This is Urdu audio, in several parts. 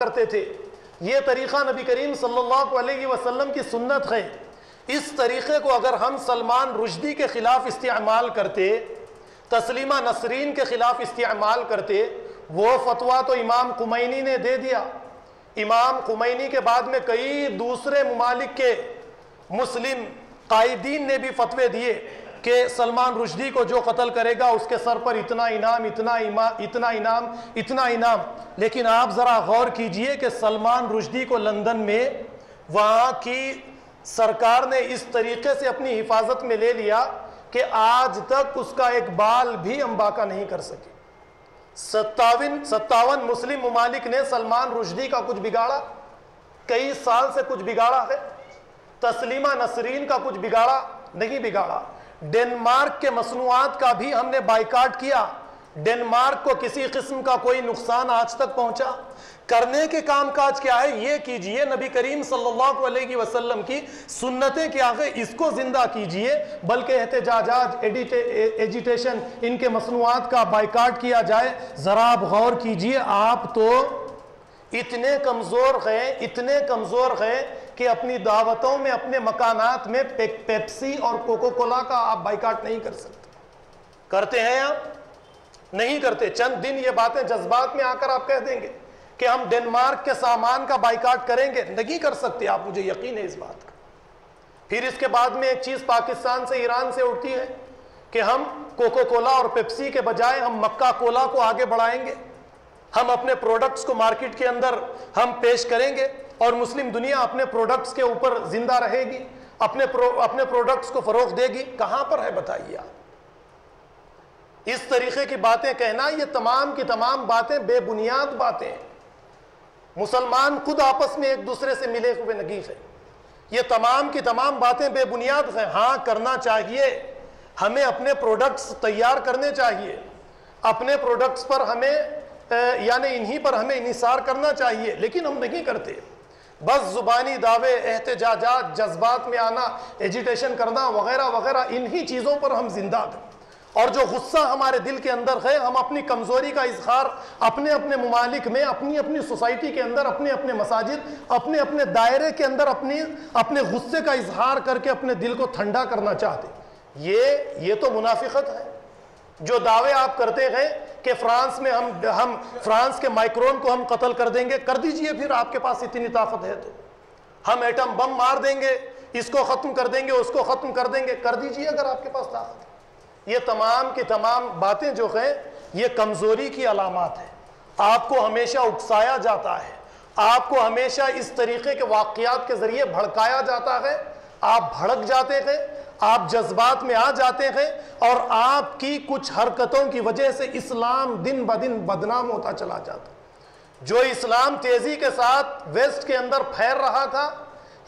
کرتے تھے. یہ طریقہ نبی کریم صلی اللہ علیہ وسلم کی سنت ہے. اس طریقے کو اگر ہم سلمان رشدی کے خلاف استعمال کرتے، تسلیمہ نسرین کے خلاف استعمال کرتے، وہ فتویٰ تو امام خمینی نے دے دیا. امام خمینی کے بعد میں کئی دوسرے ممالک کے مسلم قائدین نے بھی فتوے دیے کہ سلمان رشدی کو جو قتل کرے گا اس کے سر پر اتنا انعام، اتنا انعام. لیکن آپ ذرا غور کیجئے کہ سلمان رشدی کو لندن میں وہاں کی سرکار نے اس طریقے سے اپنی حفاظت میں لے لیا کہ آج تک اس کا ایک بال بھی انباکہ نہیں کر سکے. 57 مسلم ممالک نے سلمان رشدی کا کچھ بگاڑا، کئی سال سے کچھ بگاڑا ہے. تسلیمہ نسرین کا کچھ بگاڑا نہیں بگاڑا. ڈنمارک کے مصنوعات کا بھی ہم نے بائیکاٹ کیا. ڈنمارک کو کسی قسم کا کوئی نقصان آج تک پہنچا؟ کرنے کے کام کاج کیا ہے یہ کیجئے. نبی کریم صلی اللہ علیہ وسلم کی سنتیں کیا ہے اس کو زندہ کیجئے. بلکہ احتجاجات، ایجیٹیشن، ان کے مصنوعات کا بائیکاٹ کیا جائے. ذرا آپ غور کیجئے، آپ تو اتنے کمزور ہیں کہ اپنی دعوتوں میں، اپنے مکانات میں پیپسی اور کوکو کولا کا آپ بائیکاٹ نہیں کر سکتے. کرتے ہیں آپ؟ نہیں کرتے. چند دن یہ باتیں جذبات میں آ کر آپ کہہ دیں گے کہ ہم ڈنمارک کے سامان کا بائیکاٹ کریں گے. نہیں کر سکتے آپ، مجھے یقین ہے اس بات کا. پھر اس کے بعد میں ایک چیز پاکستان سے، ایران سے اٹھتی ہے کہ ہم کوکو کولا اور پیپسی کے بجائے ہم مکہ کولا کو آگے بڑھائیں گے. ہم اپنے پروڈکٹس کو مارکیٹ کے اندر ہم پیش کریں گے اور مسلم دنیا اپنے پروڈکٹس کے اوپر زندہ رہے گی، اپنے پروڈکٹس کو فروغ دے گی. کہاں پر ہے بتائیے آپ؟ اس طریقے کی باتیں کہنا، یہ تمام کی تمام باتیں بے بنیاد باتیں. مسلمان خود آپس میں ایک دوسرے سے ملے ہوئے نہیں ہیں. یہ تمام کی تمام باتیں بے بنیاد ہیں. ہاں کرنا چاہیے، ہمیں اپنے پروڈکٹس تیار کرنے چاہیے، اپنے پروڈکٹس پر ہمیں یعنی انہی پر ہمیں انحصار کرنا چاہیے. لیکن ہم نہیں کرتے. بس زبانی دعوے، احتجاجات، جذبات میں آنا، ایجیٹیشن کرنا وغیرہ وغیرہ، انہی چیزوں پر ہم زندہ ہیں. اور جو غصہ ہمارے دل کے اندر ہے، ہم اپنی کمزوری کا اظہار اپنے اپنے ممالک میں، اپنی اپنی سوسائٹی کے اندر، اپنے اپنے مساجد، اپنے اپنے دائرے کے اندر اپنے غصے کا اظہار کر کے اپنے دل کو ٹھنڈا کرنا چاہتے. یہ تو منافقت ہے. جو دعوے آپ کرتے ہیں کہ فرانس میں ہم فرانس کے مائکرون کو ہم قتل کر دیں گے، کر دیجئے. پھر آپ کے پاس اتنی طاقت ہے تو ہم ایٹم بم مار دیں گے، اس کو ختم کر دیں گے، اس کو ختم کر دیں گے، کر دیجئے اگر آپ کے پاس طاقت ہے. یہ تمام کی تمام باتیں جو ہیں یہ کمزوری کی علامات ہیں. آپ کو ہمیشہ اکسایا جاتا ہے، آپ کو ہمیشہ اس طریقے کے واقعات کے ذریعے بھڑکایا جاتا ہے. آپ بھڑک جاتے ہیں، آپ جذبات میں آ جاتے ہیں، اور آپ کی کچھ حرکتوں کی وجہ سے اسلام دن بدن بدنام ہوتا چلا جاتا. جو اسلام تیزی کے ساتھ ویسٹ کے اندر پھیل رہا تھا،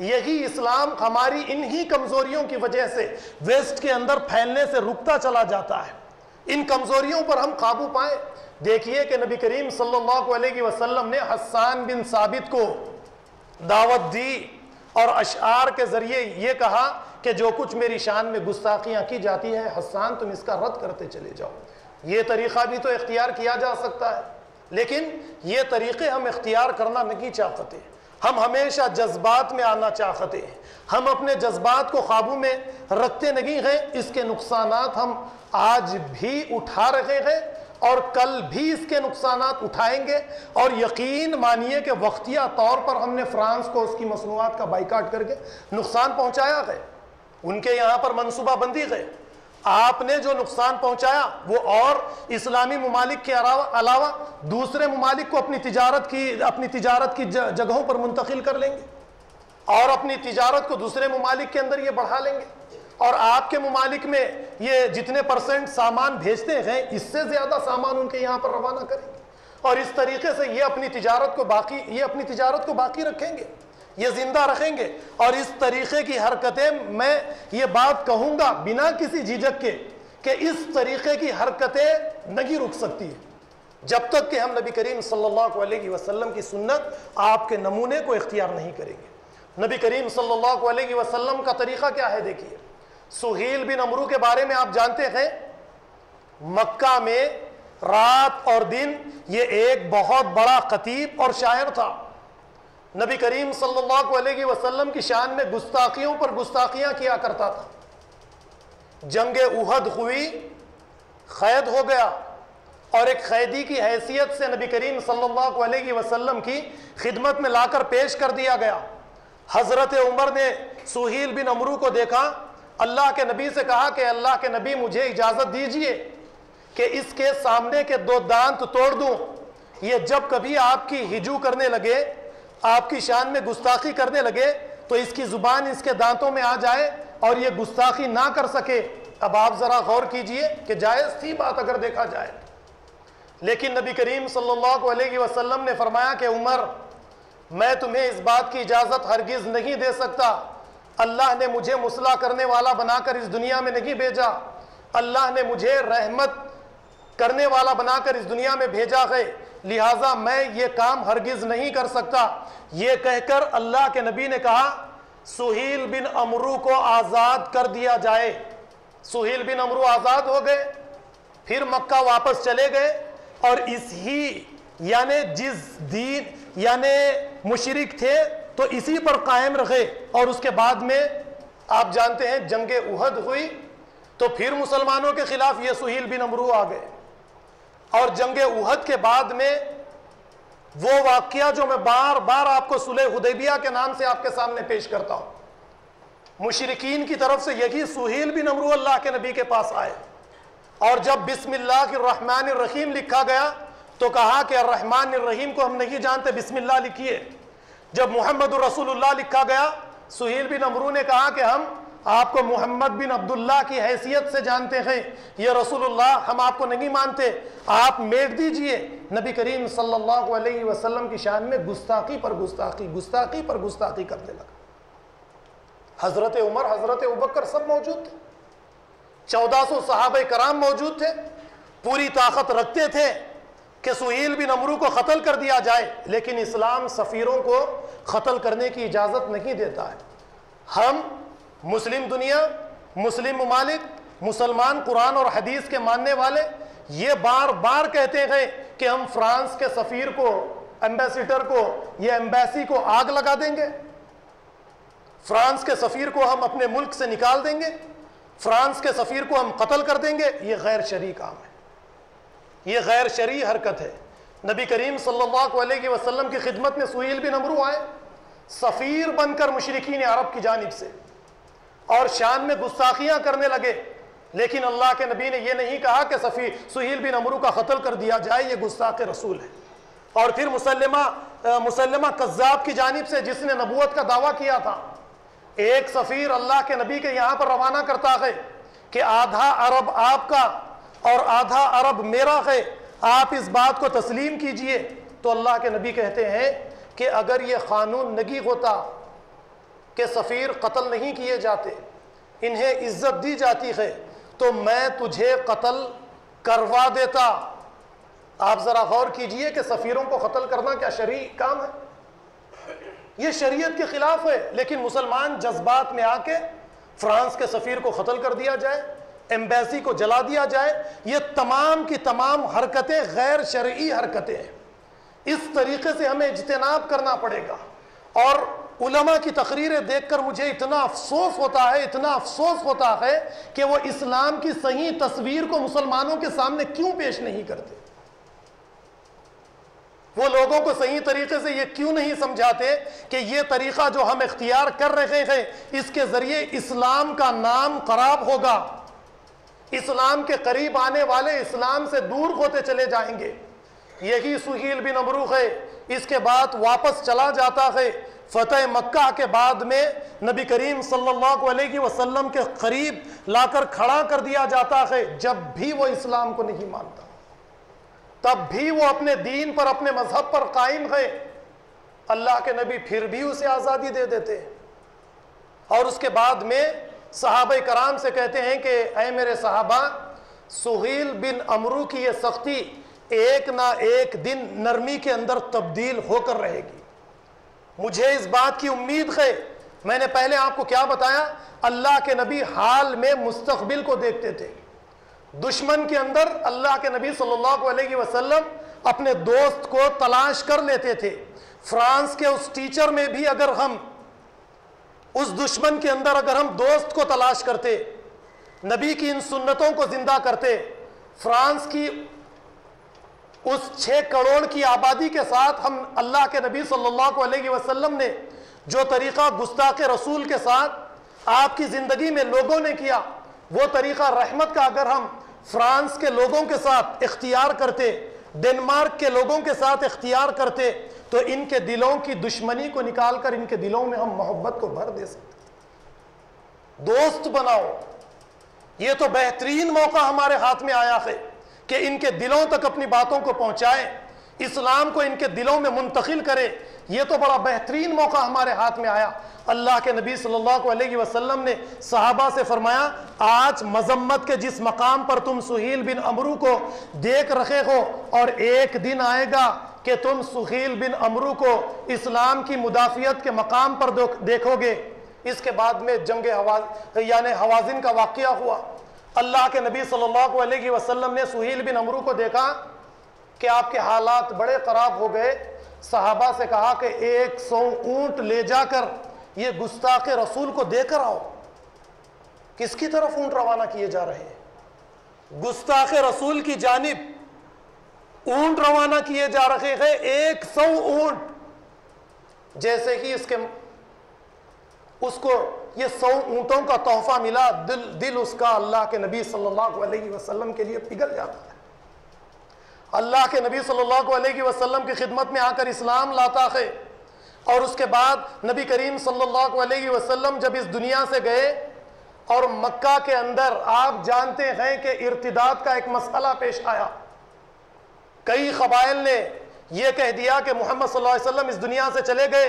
یہی اسلام ہماری انہی کمزوریوں کی وجہ سے ویسٹ کے اندر پھیلنے سے رکتا چلا جاتا ہے. ان کمزوریوں پر ہم قابو پائیں. دیکھیے کہ نبی کریم صلی اللہ علیہ وسلم نے حسان بن ثابت کو دعوت دی اور اشعار کے ذریعے یہ کہا کہ جو کچھ میری شان میں گستاخیاں کی جاتی ہے، حسان تم اس کا رد کرتے چلے جاؤ. یہ طریقہ بھی تو اختیار کیا جا سکتا ہے، لیکن یہ طریقے ہم اختیار کرنا نہیں چاہتے. ہم ہمیشہ جذبات میں آنا چاہتے ہیں. ہم اپنے جذبات کو قابو میں رکھتے نہیں ہیں. اس کے نقصانات ہم آج بھی اٹھا رہے ہیں اور کل بھی اس کے نقصانات اٹھائیں گے. اور یقین مانیے کہ وقتیہ طور پر ہم نے فرانس کو اس کی مصنوعات کا بائیکاٹ کر کے نقصان پہنچایا ہے. ان کے یہاں پر منصوبہ بندی ہے. آپ نے جو نقصان پہنچایا وہ اور اسلامی ممالک کے علاوہ دوسرے ممالک کو اپنی تجارت کی جگہوں پر منتقل کر لیں گے اور اپنی تجارت کو دوسرے ممالک کے اندر یہ بڑھا لیں گے. اور آپ کے ممالک میں یہ جتنے % سامان بھیجتے ہیں اس سے زیادہ سامان ان کے یہاں پر روانہ کریں گے. اور اس طریقے سے یہ اپنی تجارت کو باقی رکھیں گے، یہ زندہ رکھیں گے. اور اس طریقے کی حرکتیں، میں یہ بات کہوں گا بنا کسی جھجک کے کہ اس طریقے کی حرکتیں نہیں رک سکتی ہیں جب تک کہ ہم نبی کریم صلی اللہ علیہ وسلم کی سنت، آپ کے نمونے کو اختیار نہیں کریں گے. نبی کریم صلی اللہ علیہ وسلم کا طریقہ کیا ہے؟ دیکھیے، سہیل بن عمرو کے بارے میں آپ جانتے ہیں، مکہ میں رات اور دن یہ ایک بہت بڑا خطیب اور شاعر تھا. نبی کریم صلی اللہ علیہ وسلم کی شان میں گستاخیوں پر گستاخیاں کیا کرتا تھا. جنگ احد ہوئی، قید ہو گیا، اور ایک قیدی کی حیثیت سے نبی کریم صلی اللہ علیہ وسلم کی خدمت میں لا کر پیش کر دیا گیا. حضرت عمر نے سہیل بن عمرو کو دیکھا، اللہ کے نبی سے کہا کہ اللہ کے نبی مجھے اجازت دیجئے کہ اس کے سامنے کے 2 دانت توڑ دوں. یہ جب کبھی آپ کی ہجو کرنے لگے، آپ کی شان میں گستاخی کرنے لگے، تو اس کی زبان اس کے دانتوں میں آ جائے اور یہ گستاخی نہ کر سکے. اب آپ ذرا غور کیجئے کہ جائز تھی بات اگر دیکھا جائے. لیکن نبی کریم صلی اللہ علیہ وسلم نے فرمایا کہ عمر، میں تمہیں اس بات کی اجازت ہرگز نہیں دے سکتا. اللہ نے مجھے مصلح کرنے والا بنا کر اس دنیا میں نہیں بھیجا، اللہ نے مجھے رحمت کرنے والا بنا کر اس دنیا میں بھیجا ہے، لہٰذا میں یہ کام ہرگز نہیں کر سکتا. یہ کہہ کر اللہ کے نبی نے کہا سہیل بن عمرو کو آزاد کر دیا جائے. سہیل بن عمرو آزاد ہو گئے، پھر مکہ واپس چلے گئے، اور یعنی جس دین یعنی مشرک تھے تو اسی پر قائم رہے. اور اس کے بعد میں آپ جانتے ہیں جنگ احد ہوئی تو پھر مسلمانوں کے خلاف یہ سہیل بن عمرو آ گئے. اور جنگ احد کے بعد میں وہ واقعہ جو میں بار بار آپ کو صلح حدیبیہ کے نام سے آپ کے سامنے پیش کرتا ہوں، مشرکین کی طرف سے یہی سہیل بن عمرو اللہ کے نبی کے پاس آئے، اور جب بسم اللہ الرحمن الرحیم لکھا گیا تو کہا کہ الرحمن الرحیم کو ہم نہیں جانتے، بسم اللہ لکھیے. جب محمد رسول اللہ لکھا گیا، سہیل بن عمرو نے کہا کہ ہم آپ کو محمد بن عبداللہ کی حیثیت سے جانتے ہیں، یہ رسول اللہ ہم آپ کو نہیں مانتے، آپ میٹ دیجئے. نبی کریم صلی اللہ علیہ وسلم کی شان میں گستاخی پر گستاخی، گستاخی پر گستاخی کرنے لگا. حضرت عمر، حضرت ابوبکر سب موجود تھے، 1400 صحابہ کرام موجود تھے، پوری طاقت رکھتے تھے کہ سہیل بن عمرو کو قتل کر دیا جائے. لیکن اسلام سفیروں کو قتل کرنے کی اجازت نہیں دیتا ہے. ہم مسلم دنیا، مسلم ممالک، مسلمان قرآن اور حدیث کے ماننے والے یہ بار بار کہتے ہیں کہ ہم فرانس کے سفیر کو، ایمبیسیڈر کو یا ایمبیسی کو آگ لگا دیں گے، فرانس کے سفیر کو ہم اپنے ملک سے نکال دیں گے، فرانس کے سفیر کو ہم قتل کر دیں گے. یہ غیر شرعی کام ہے، یہ غیر شرعی حرکت ہے. نبی کریم صلی اللہ علیہ وسلم کی خدمت میں سہیل بن عمرو آئے سفیر بن کر مشرکین عرب کی جانب سے، اور شان میں گستاخیاں کرنے لگے. لیکن اللہ کے نبی نے یہ نہیں کہا کہ سہیل بن عمرو کا قتل کر دیا جائے، یہ گستاخ رسول ہے. اور پھر مسلمہ کذاب کی جانب سے، جس نے نبوت کا دعویٰ کیا تھا، ایک سفیر اللہ کے نبی کے یہاں پر روانہ کرتا ہے کہ آدھا عرب آپ کا اور آدھا عرب میرا ہے، آپ اس بات کو تسلیم کیجئے. تو اللہ کے نبی کہتے ہیں کہ اگر یہ قانون نہیں ہوتا کہ سفیر قتل نہیں کیے جاتے، انہیں عزت دی جاتی ہے، تو میں تجھے قتل کروا دیتا. آپ ذرا غور کیجئے کہ سفیروں کو قتل کرنا کیا شرعی کام ہے؟ یہ شریعت کے خلاف ہے. لیکن مسلمان جذبات میں آ کے فرانس کے سفیر کو قتل کر دیا جائے، ایمبیسی کو جلا دیا جائے. یہ تمام کی تمام حرکتیں غیر شرعی حرکتیں ہیں. اس طریقے سے ہمیں اجتناب کرنا پڑے گا. اور علماء کی تقریریں دیکھ کر مجھے اتنا افسوس ہوتا ہے، اتنا افسوس ہوتا ہے کہ وہ اسلام کی صحیح تصویر کو مسلمانوں کے سامنے کیوں پیش نہیں کرتے. وہ لوگوں کو صحیح طریقے سے یہ کیوں نہیں سمجھاتے کہ یہ طریقہ جو ہم اختیار کر رہے ہیں اس کے ذریعے اسلام کا نام خراب ہوگا، اسلام کے قریب آنے والے اسلام سے دور ہوتے چلے جائیں گے. یہی سہیل بن عمرو ہے. اس کے بعد واپس چلا جاتا ہے. فتح مکہ کے بعد میں نبی کریم صلی اللہ علیہ وسلم کے قریب لا کر کھڑا کر دیا جاتا ہے. جب بھی وہ اسلام کو نہیں مانتا، تب بھی وہ اپنے دین پر، اپنے مذہب پر قائم ہے، اللہ کے نبی پھر بھی اسے آزادی دے دیتے. اور اس کے بعد میں صحابہ کرام سے کہتے ہیں کہ اے میرے صحابہ، سہیل بن عمرو کی یہ سختی ایک نہ ایک دن نرمی کے اندر تبدیل ہو کر رہے گی. مجھے اس بات کی امید ہے. میں نے پہلے آپ کو کیا بتایا؟ اللہ کے نبی حال میں مستقبل کو دیکھتے تھے. دشمن کے اندر اللہ کے نبی صلی اللہ علیہ وسلم اپنے دوست کو تلاش کر لیتے تھے۔ فرانس کے اس ٹیچر میں بھی اگر ہم اس دشمن کے اندر اگر ہم دوست کو تلاش کرتے، نبی کی ان سنتوں کو زندہ کرتے، فرانس کی اس 6 کروڑ کی آبادی کے ساتھ ہم اللہ کے نبی صلی اللہ علیہ وسلم نے جو طریقہ گستاخ رسول کے ساتھ آپ کی زندگی میں لوگوں نے کیا، وہ طریقہ رحمت کا اگر ہم فرانس کے لوگوں کے ساتھ اختیار کرتے، ڈنمارک کے لوگوں کے ساتھ اختیار کرتے، تو ان کے دلوں کی دشمنی کو نکال کر ان کے دلوں میں ہم محبت کو بھر دے سکتے۔ دوست بناؤ، یہ تو بہترین موقع ہمارے ہاتھ میں آیا ہے کہ ان کے دلوں تک اپنی باتوں کو پہنچائیں، اسلام کو ان کے دلوں میں منتقل کرے۔ یہ تو بڑا بہترین موقع ہمارے ہاتھ میں آیا۔ اللہ کے نبی صلی اللہ علیہ وسلم نے صحابہ سے فرمایا، آج مذمت کے جس مقام پر تم سہیل بن عمرو کو دیکھ رہے ہو، اور ایک دن آئے گا کہ تم سہیل بن عمرو کو اسلام کی مدافعت کے مقام پر دیکھو گے۔ اس کے بعد میں جنگ حوازن کا واقعہ ہوا۔ اللہ کے نبی صلی اللہ علیہ وسلم نے سہیل بن عمرو کو دیکھا کہ آپ کے حالات بڑے خراب ہو گئے۔ صحابہ سے کہا کہ 100 اونٹ لے جا کر یہ گستاخ رسول کو دے کر آؤ۔ کس کی طرف اونٹ روانہ کیے جا رہے ہیں؟ گستاخ رسول کی جانب اونٹ روانہ کیے جا رہے ہیں، 100 اونٹ۔ جیسے ہی اس کو یہ 100 اونٹوں کا تحفہ ملا، دل اس کا اللہ کے نبی صلی اللہ علیہ وسلم کے لیے پگھل جاتا ہے۔ اللہ کے نبی صلی اللہ علیہ وسلم کی خدمت میں آ کر اسلام لاتا ہے، اور اس کے بعد نبی کریم صلی اللہ علیہ وسلم جب اس دنیا سے گئے، اور مکہ کے اندر آپ جانتے ہیں کہ ارتداد کا ایک مسئلہ پیش آیا۔ کئی قبائل نے یہ کہہ دیا کہ محمد صلی اللہ علیہ وسلم اس دنیا سے چلے گئے،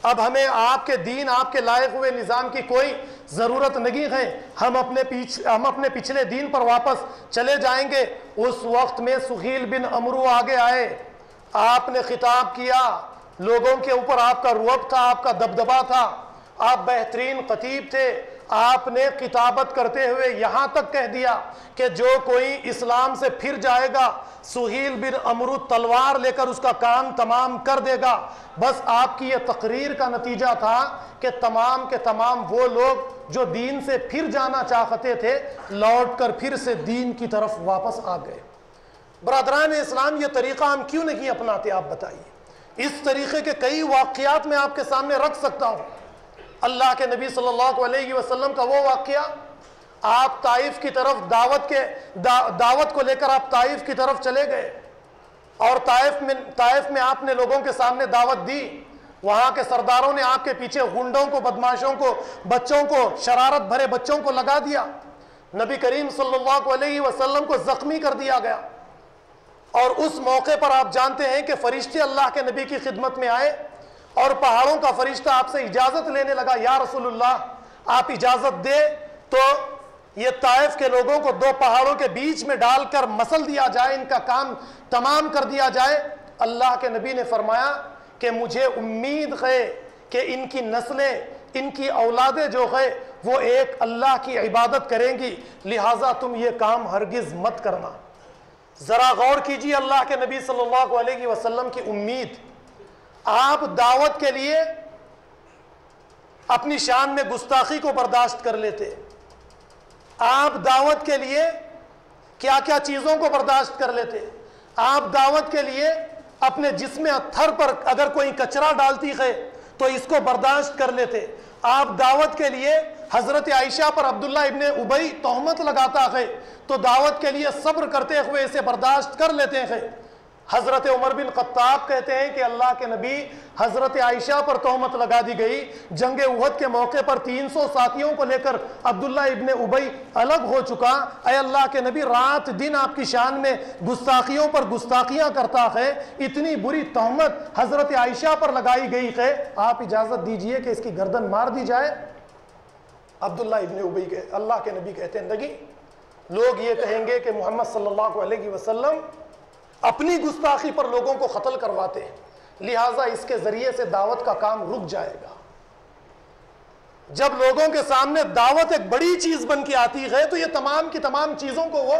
اب ہمیں آپ کے دین، آپ کے لائق ہوئے نظام کی کوئی ضرورت نہیں ہے، ہم اپنے پچھلے دین پر واپس چلے جائیں گے۔ اس وقت میں سہیل بن عمرو آگے آئے، آپ نے خطاب کیا، لوگوں کے اوپر آپ کا رعب تھا، آپ کا دبدبا تھا، آپ بہترین خطیب تھے۔ آپ نے خطابت کرتے ہوئے یہاں تک کہہ دیا کہ جو کوئی اسلام سے پھر جائے گا، سہیل بن عمرو تلوار لے کر اس کا کام تمام کر دے گا۔ بس آپ کی یہ تقریر کا نتیجہ تھا کہ تمام کے تمام وہ لوگ جو دین سے پھر جانا چاہتے تھے، لوٹ کر پھر سے دین کی طرف واپس آ گئے۔ برادران اسلام، یہ طریقہ ہم کیوں نہیں اپناتے؟ آپ بتائیے۔ اس طریقے کے کئی واقعات میں آپ کے سامنے رکھ سکتا ہوں۔ اللہ کے نبی صلی اللہ علیہ وسلم کا وہ واقعہ، آپ طائف کی طرف دعوت کو لے کر آپ طائف کی طرف چلے گئے، اور طائف میں آپ نے لوگوں کے سامنے دعوت دی۔ وہاں کے سرداروں نے آپ کے پیچھے غنڈوں کو، بدماشوں کو، بچوں کو، شرارت بھرے بچوں کو لگا دیا۔ نبی کریم صلی اللہ علیہ وسلم کو زخمی کر دیا گیا، اور اس موقع پر آپ جانتے ہیں کہ فرشتے اللہ کے نبی کی خدمت میں آئے، اور پہاڑوں کا فرشتہ آپ سے اجازت لینے لگا، یا رسول اللہ آپ اجازت دے تو یہ طائف کے لوگوں کو 2 پہاڑوں کے بیچ میں ڈال کر مسل دیا جائے، ان کا کام تمام کر دیا جائے۔ اللہ کے نبی نے فرمایا کہ مجھے امید ہے کہ ان کی نسلیں، ان کی اولادیں جو ہے وہ ایک اللہ کی عبادت کریں گی، لہٰذا تم یہ کام ہرگز مت کرنا۔ ذرا غور کیجیے اللہ کے نبی صلی اللہ علیہ وسلم کی امید۔ آپ دعوت کے لیے اپنی شان میں گستاخی کو برداشت کر لیتے، آپ دعوت کے لیے کیا کیا چیزوں کو برداشت کر لیتے، آپ دعوت کے لیے اپنے جسم اتھر پر اگر کوئی کچرا ڈالتی ہے تو اس کو برداشت کر لیتے، آپ دعوت کے لیے حضرت عائشہ پر عبداللہ ابن ابی تہمت لگاتا ہے تو دعوت کے لیے صبر کرتے ہوئے اسے برداشت کر لیتے ہیں۔ حضرت عمر بن خطاب کہتے ہیں کہ اللہ کے نبی، حضرت عائشہ پر تہمت لگا دی گئی، جنگ احد کے موقع پر 300 ساتھیوں کو لے کر عبداللہ ابن ابی الگ ہو چکا، اے اللہ کے نبی رات دن آپ کی شان میں گستاخیوں پر گستاخیاں کرتا ہے، اتنی بری تہمت حضرت عائشہ پر لگائی گئی ہے، آپ اجازت دیجئے کہ اس کی گردن مار دی جائے۔ عبداللہ ابن ابی کے اللہ کے نبی کہتے ہیں نہیں، لوگ یہ کہیں گے کہ محمد صلی اللہ علیہ وسلم اپنی گستاخی پر لوگوں کو قتل کرواتے ہیں، لہٰذا اس کے ذریعے سے دعوت کا کام رک جائے گا۔ جب لوگوں کے سامنے دعوت ایک بڑی چیز بن کے آتی ہے تو یہ تمام کی تمام چیزوں کو وہ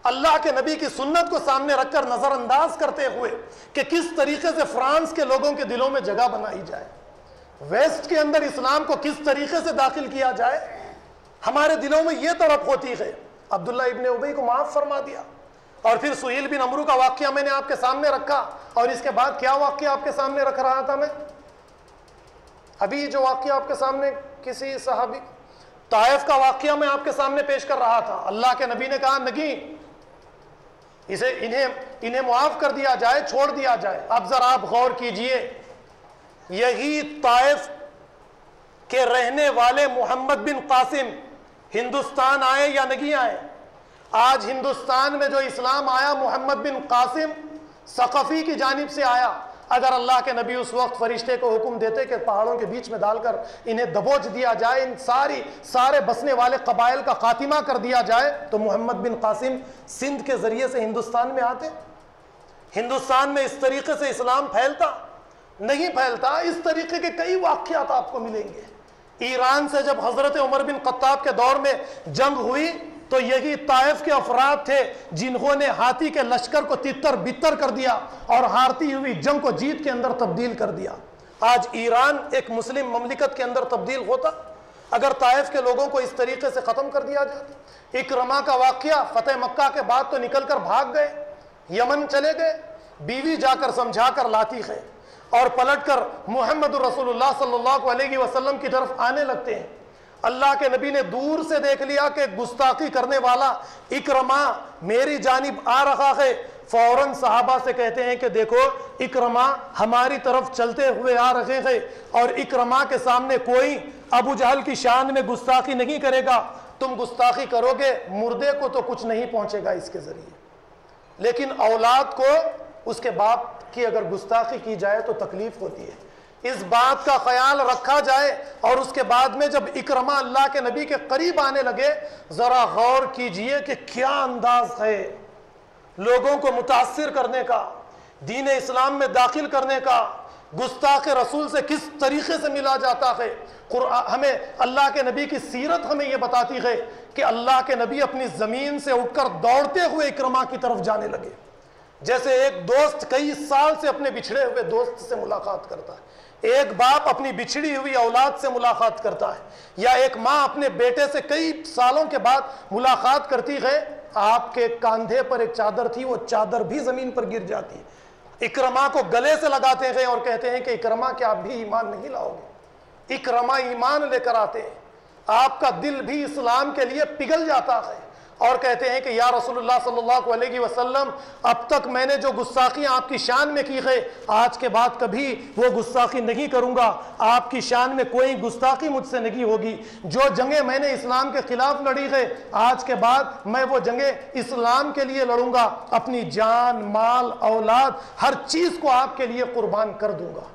اللہ کے نبی کی سنت کو سامنے رکھ کر نظر انداز کرتے ہوئے کہ کس طریقے سے فرانس کے لوگوں کے دلوں میں جگہ بنائی جائے، ویسٹ کے اندر اسلام کو کس طریقے سے داخل کیا جائے، ہمارے دلوں میں یہ تڑپ ہوتی ہے۔ عبداللہ ابن ابی کو معاف فرما دیا، اور پھر سہیل بن عمرو کا واقعہ میں نے آپ کے سامنے رکھا، اور اس کے بعد کیا واقعہ آپ کے سامنے رکھ رہا تھا میں؟ ابھی جو واقعہ آپ کے سامنے کسی صحابی طائف کا واقعہ میں آپ کے سامنے پیش کر رہا تھا۔ اللہ کے نبی نے کہا نہیں، انہیں معاف کر دیا جائے، چھوڑ دیا جائے۔ اب ذرا آپ غور کیجئے، یہی طائف کے رہنے والے محمد بن قاسم ہندوستان آئے یا نہیں آئے؟ آج ہندوستان میں جو اسلام آیا محمد بن قاسم ثقفی کی جانب سے آیا۔ اگر اللہ کے نبی اس وقت فرشتے کو حکم دیتے کہ پہاڑوں کے بیچ میں ڈال کر انہیں دبوچ دیا جائے، ان سارے بسنے والے قبائل کا خاتمہ کر دیا جائے، تو محمد بن قاسم سندھ کے ذریعے سے ہندوستان میں آتے؟ ہندوستان میں اس طریقے سے اسلام پھیلتا؟ نہیں پھیلتا۔ اس طریقے کے کئی واقعات آپ کو ملیں گے۔ ایران سے جب حضرت عمر بن خطاب کے دور میں جنگ ہوئی تو یہی طائف کے افراد تھے جنہوں نے ہاتھی کے لشکر کو تتر بتر کر دیا اور ہارتی ہوئی جنگ کو جیت کے اندر تبدیل کر دیا۔ آج ایران ایک مسلم مملکت کے اندر تبدیل ہوتا اگر طائف کے لوگوں کو اس طریقے سے ختم کر دیا جاتا۔ اکرمہ کا واقعہ فتح مکہ کے بعد تو نکل کر بھاگ گئے، یمن چلے گئے، بیوی جا کر سمجھا کر لاتی ہے اور پلٹ کر محمد رسول اللہ صلی اللہ علیہ وسلم کی طرف آنے لگتے ہیں۔ اللہ کے نبی نے دور سے دیکھ لیا کہ گستاخی کرنے والا اکرمہ میری جانب آ رہا ہے، فوراً صحابہ سے کہتے ہیں کہ دیکھو اکرمہ ہماری طرف چلتے ہوئے آ رہے ہیں، اور اکرمہ کے سامنے کوئی ابو جہل کی شان میں گستاخی نہیں کرے گا، تم گستاخی کرو گے مردے کو تو کچھ نہیں پہنچے گا اس کے ذریعے، لیکن اولاد کو اس کے باپ کی اگر گستاخی کی جائے تو تکلیف ہوتی ہے۔ اس بات کا خیال رکھا جائے۔ اور اس کے بعد میں جب اکرمہ اللہ کے نبی کے قریب آنے لگے، ذرا غور کیجئے کہ کیا انداز ہے لوگوں کو متاثر کرنے کا، دین اسلام میں داخل کرنے کا، گستاخ رسول سے کس طریقے سے ملا جاتا ہے۔ ہمیں اللہ کے نبی کی سیرت ہمیں یہ بتاتی ہے کہ اللہ کے نبی اپنی زمین سے اٹھ کر دوڑتے ہوئے اکرمہ کی طرف جانے لگے، جیسے ایک دوست کئی سال سے اپنے بچھڑے ہوئے دوست سے ملاقات کرتا ہے، ایک باپ اپنی بچھڑی ہوئی اولاد سے ملاقات کرتا ہے، یا ایک ماں اپنے بیٹے سے کئی سالوں کے بعد ملاقات کرتی ہے۔ آپ کے کاندھے پر ایک چادر تھی، وہ چادر بھی زمین پر گر جاتی ہے۔ اکرمہ کو گلے سے لگاتے ہیں اور کہتے ہیں کہ اکرمہ کیا آپ بھی ایمان نہیں لاؤ گے؟ اکرمہ ایمان لے کر آتے ہیں، آپ کا دل بھی اسلام کے لیے پگھل جاتا ہے، اور کہتے ہیں کہ یا رسول اللہ صلی اللہ علیہ وسلم، اب تک میں نے جو گستاخیاں آپ کی شان میں کی ہے، آج کے بعد کبھی وہ گستاخی نہیں کروں گا، آپ کی شان میں کوئی گستاخی مجھ سے نہیں ہوگی۔ جو جنگیں میں نے اسلام کے خلاف لڑی ہے، آج کے بعد میں وہ جنگیں اسلام کے لیے لڑوں گا، اپنی جان مال اولاد ہر چیز کو آپ کے لیے قربان کر دوں گا۔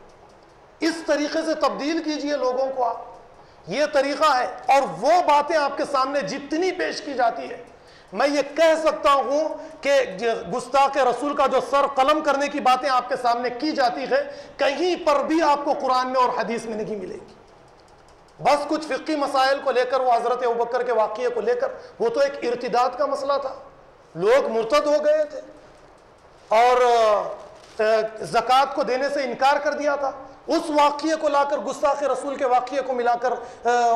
اس طریقے سے تبدیل کیجئے لوگوں کو آپ، یہ طریقہ ہے۔ اور وہ باتیں آپ کے سامنے جتنی پیش کی جاتی ہے، میں یہ کہہ سکتا ہوں کہ گستاخ رسول کا جو سر قلم کرنے کی باتیں آپ کے سامنے کی جاتی ہے، کہیں پر بھی آپ کو قرآن میں اور حدیث میں نہیں ملے گی۔ بس کچھ فقہی مسائل کو لے کر، وہ حضرت ابوبکر کے واقعے کو لے کر، وہ تو ایک ارتداد کا مسئلہ تھا، لوگ مرتد ہو گئے تھے اور زکوٰۃ کو دینے سے انکار کر دیا تھا، اس واقعے کو لا کر گستاخ رسول کے واقعے کو ملا کر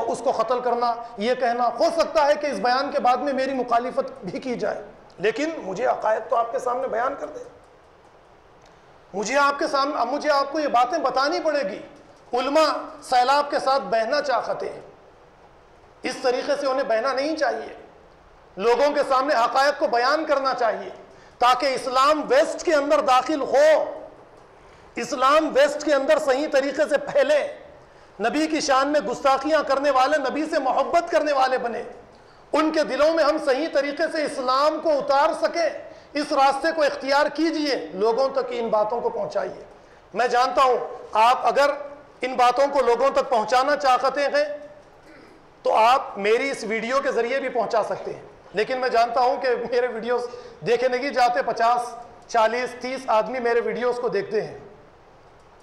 اس کو قتل کرنا، یہ کہنا، ہو سکتا ہے کہ اس بیان کے بعد میں میری مخالفت بھی کی جائے، لیکن مجھے عقائد تو آپ کے سامنے بیان کر دیں، مجھے آپ کو یہ باتیں بتانی پڑے گی۔ علماء سیلاب کے ساتھ بہنا چاہتے ہیں، اس طریقے سے انہیں بہنا نہیں چاہیے، لوگوں کے سامنے حقائق کو بیان کرنا چاہیے تاکہ اسلام ویسٹ کے اندر داخل ہو، اسلام ویسٹ کے اندر صحیح طریقے سے پھیلے، نبی کی شان میں گستاخیاں کرنے والے نبی سے محبت کرنے والے بنے، ان کے دلوں میں ہم صحیح طریقے سے اسلام کو اتار سکیں۔ اس راستے کو اختیار کیجئے، لوگوں تک ان باتوں کو پہنچائیے۔ میں جانتا ہوں آپ اگر ان باتوں کو لوگوں تک پہنچانا چاہتے ہیں تو آپ میری اس ویڈیو کے ذریعے بھی پہنچا سکتے ہیں، لیکن میں جانتا ہوں کہ میرے ویڈیوز دیکھے نہیں جاتے، 50 40 30 آدمی میرے ویڈیوز کو دیکھتے ہیں،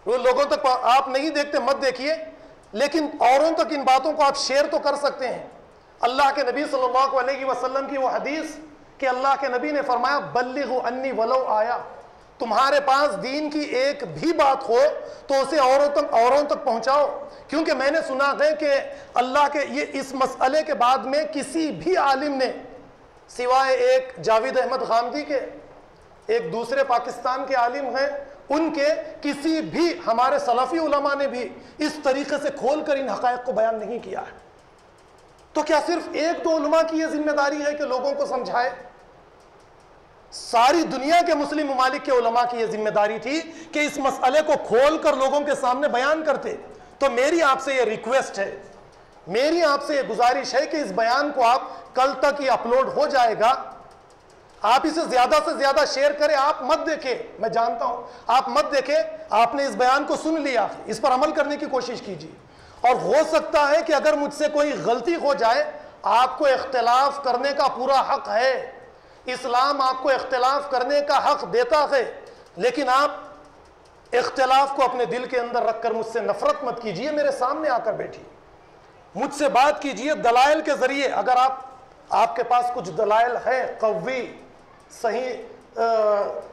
وہ لوگوں تک آپ نہیں دیکھتے، مت دیکھیے، لیکن اوروں تک ان باتوں کو آپ شیئر تو کر سکتے ہیں۔ اللہ کے نبی صلی اللہ علیہ وسلم کی وہ حدیث کہ اللہ کے نبی نے فرمایا بلغوا انی ولو آیا، تمہارے پاس دین کی ایک بھی بات ہو تو اسے اوروں تک پہنچاؤ، کیونکہ میں نے سنا ہے کہ اللہ کے یہ اس مسئلے کے بعد میں کسی بھی عالم نے سوائے ایک جاوید احمد غامدی کے، ایک دوسرے پاکستان کے عالم ہیں، ان کے کسی بھی ہمارے سلفی علماء نے بھی اس طریقے سے کھول کر ان حقائق کو بیان نہیں کیا ہے۔ تو کیا صرف ایک دو علماء کی یہ ذمہ داری ہے کہ لوگوں کو سمجھائے؟ ساری دنیا کے مسلم ممالک کے علماء کی یہ ذمہ داری تھی کہ اس مسئلے کو کھول کر لوگوں کے سامنے بیان کرتے۔ تو میری آپ سے یہ ریکویسٹ ہے، میری آپ سے یہ گزارش ہے کہ اس بیان کو آپ کل تک یہ اپلوڈ ہو جائے گا، آپ اسے زیادہ سے زیادہ شیئر کریں۔ آپ مت دیکھیں، میں جانتا ہوں آپ مت دیکھیں، آپ نے اس بیان کو سن لیا، اس پر عمل کرنے کی کوشش کیجیے، اور ہو سکتا ہے کہ اگر مجھ سے کوئی غلطی ہو جائے، آپ کو اختلاف کرنے کا پورا حق ہے، اسلام آپ کو اختلاف کرنے کا حق دیتا ہے، لیکن آپ اختلاف کو اپنے دل کے اندر رکھ کر مجھ سے نفرت مت کیجیے، میرے سامنے آ کر بیٹھیے، مجھ سے بات کیجیے دلائل کے ذریعے۔ اگر آپ کے پاس کچھ دلائل ہیں قوی صحیح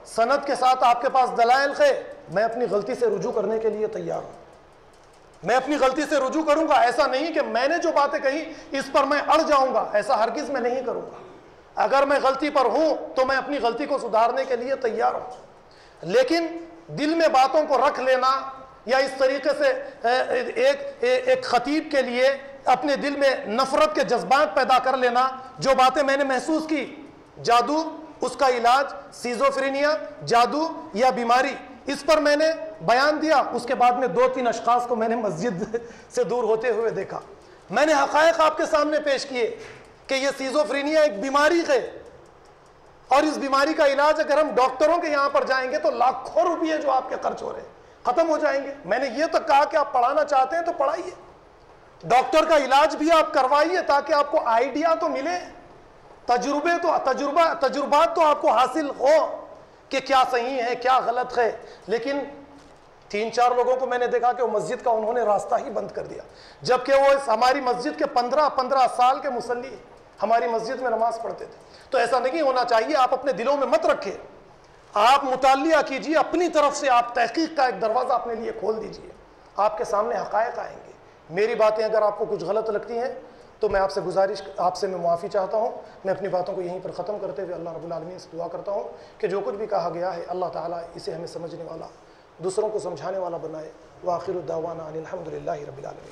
سند کے ساتھ، آپ کے پاس دلائل ہے، میں اپنی غلطی سے رجوع کرنے کے لیے تیار ہوں، میں اپنی غلطی سے رجوع کروں گا۔ ایسا نہیں کہ میں نے جو باتیں کہی اس پر میں اڑ جاؤں گا، ایسا ہرگز میں نہیں کروں گا۔ اگر میں غلطی پر ہوں تو میں اپنی غلطی کو سدھارنے کے لیے تیار ہوں، لیکن دل میں باتوں کو رکھ لینا یا اس طریقے سے ایک خطیب کے لیے اپنے دل میں نفرت کے جذبات پیدا کر لینا، جو باتیں میں نے محسوس کی، جادو، اس کا علاج، سیزوفرینیا، جادو یا بیماری، اس پر میں نے بیان دیا۔ اس کے بعد میں 2-3 اشخاص کو میں نے مسجد سے دور ہوتے ہوئے دیکھا، میں نے حقائق آپ کے سامنے پیش کیے کہ یہ سیزوفرینیا ایک بیماری ہے، اور اس بیماری کا علاج اگر ہم ڈاکٹروں کے یہاں پر جائیں گے تو لاکھوں روپیے جو آپ کے خرچ ہو رہے ہیں ختم ہو جائیں گے۔ میں نے یہ تک کہا کہ آپ پڑھانا چاہتے ہیں تو پڑھائیے، ڈاکٹر کا علاج بھی آپ کروائیے، تاکہ آپ کو آئیڈیا تو ملے، تجربات تو آپ کو حاصل ہو کہ کیا صحیح ہے کیا غلط ہے۔ لیکن 3-4 لوگوں کو میں نے دیکھا کہ وہ مسجد کا انہوں نے راستہ ہی بند کر دیا، جبکہ وہ ہماری مسجد کے 15 سال کے مصلی ہماری مسجد میں نماز پڑھتے تھے۔ تو ایسا نہیں ہونا چاہیے، آپ اپنے دلوں میں مت رکھیں، آپ مطالعہ کیجیے، اپنی طرف سے آپ تحقیق کا ایک دروازہ اپنے لیے کھول دیجیے، آپ کے سامنے حقائق آئیں گے۔ میری باتیں اگر آپ کو کچھ غلط لگتی ہیں تو میں آپ سے میں معافی چاہتا ہوں۔ میں اپنی باتوں کو یہیں پر ختم کرتے ہوئے اللہ رب العالمین سے دعا کرتا ہوں کہ جو کچھ بھی کہا گیا ہے اللہ تعالیٰ اسے ہمیں سمجھنے والا، دوسروں کو سمجھانے والا بنائے۔ وآخر الدعوانا ان الحمد للہ رب العالمین۔